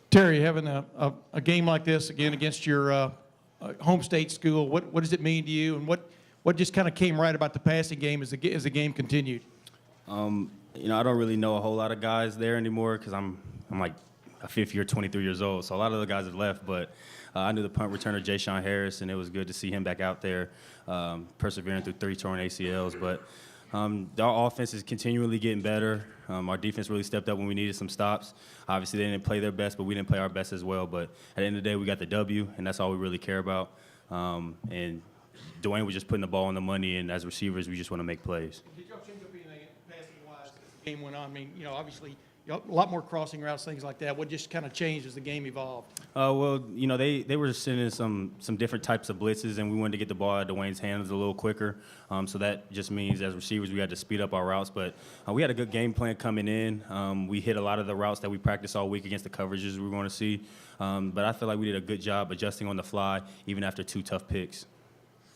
Terry, having a game like this again against your home state school, what does it mean to you, and what just kind of came right about the passing game as the game continued? I don't really know a whole lot of guys there anymore because I'm like a fifth year, 23 years old. So a lot of the guys have left, but I knew the punt returner, Jay Sean Harris, and it was good to see him back out there persevering through 3 torn ACLs. But our offense is continually getting better. Our defense really stepped up when we needed some stops. Obviously, they didn't play their best, but we didn't play our best as well. But at the end of the day, we got the W, and that's all we really care about. And Dwayne was just putting the ball on the money, and as receivers, we just want to make plays. Did y'all change up anything passing-wise as the game went on? I mean, obviously, a lot more crossing routes, things like that. What just kind of changed as the game evolved? They were sending some different types of blitzes, and we wanted to get the ball out of Dwayne's hands a little quicker. So that just means as receivers we had to speed up our routes. But we had a good game plan coming in. We hit a lot of the routes that we practiced all week against the coverages we were going to see. But I feel like we did a good job adjusting on the fly, even after 2 tough picks.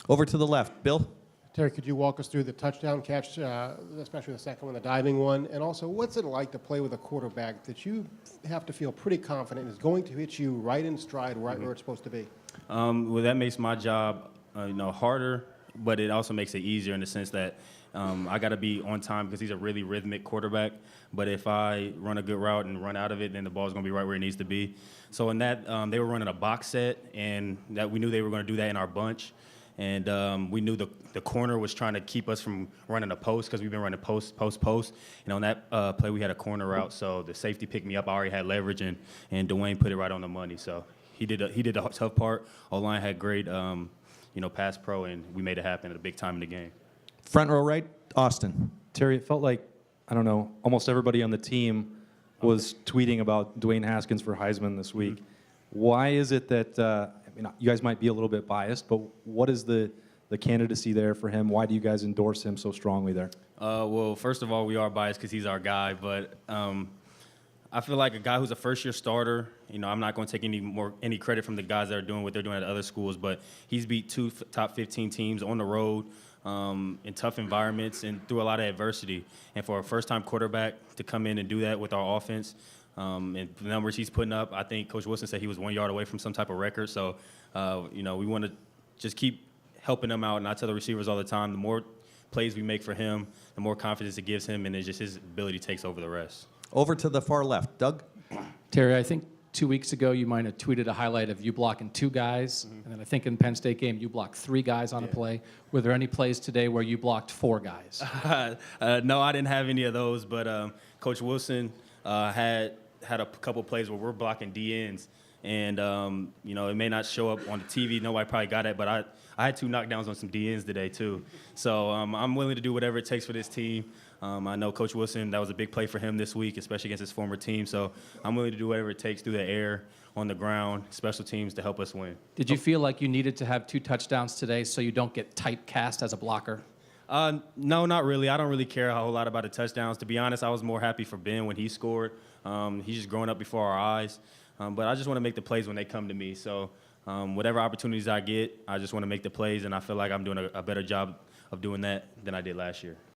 Over to the left, Bill. Terry, could you walk us through the touchdown catch, especially the second one, the diving one? And also, what's it like to play with a quarterback that you have to feel pretty confident is going to hit you right in stride, right where it's supposed to be? Well, that makes my job, harder, but it also makes it easier in the sense that I got to be on time because he's a really rhythmic quarterback. But if I run a good route and run out of it, then the ball's going to be right where it needs to be. So in that, they were running a box set, and that we knew they were going to do that in our bunch. And we knew the corner was trying to keep us from running a post because we've been running post. And on that play, we had a corner route, so the safety picked me up. I already had leverage, and Dwayne put it right on the money. So he did the tough part. O-line had great, pass pro, and we made it happen at a big time in the game. Front row right, Austin. Terry, it felt like, I don't know, almost everybody on the team was tweeting about Dwayne Haskins for Heisman this week. Mm-hmm. Why is it that you guys might be a little bit biased, but what is the candidacy there for him? Why do you guys endorse him so strongly there? Well, first of all, we are biased because he's our guy, but I feel like a guy who's a first-year starter, I'm not going to take any credit from the guys that are doing what they're doing at other schools, but he's beat 2 top 15 teams on the road in tough environments and through a lot of adversity. And for a first-time quarterback to come in and do that with our offense, and the numbers he's putting up, I think Coach Wilson said he was 1 yard away from some type of record. So, we want to just keep helping him out. And I tell the receivers all the time, the more plays we make for him, the more confidence it gives him, and it's just his ability takes over the rest. Over to the far left, Doug. Terry, I think 2 weeks ago you might have tweeted a highlight of you blocking 2 guys, and then I think in the Penn State game you blocked 3 guys on a play. Were there any plays today where you blocked 4 guys? No, I didn't have any of those, but Coach Wilson had a couple plays where we're blocking DNs, and it may not show up on the TV. Nobody probably got it, but I had 2 knockdowns on some DNs today too. So I'm willing to do whatever it takes for this team. I know Coach Wilson, that was a big play for him this week, especially against his former team. So I'm willing to do whatever it takes through the air, on the ground, special teams to help us win. Did you feel like you needed to have 2 touchdowns today so you don't get typecast as a blocker? No, not really. I don't really care a whole lot about the touchdowns. To be honest, I was more happy for Ben when he scored. He's just growing up before our eyes. But I just want to make the plays when they come to me. So whatever opportunities I get, I just want to make the plays, and I feel like I'm doing a better job of doing that than I did last year.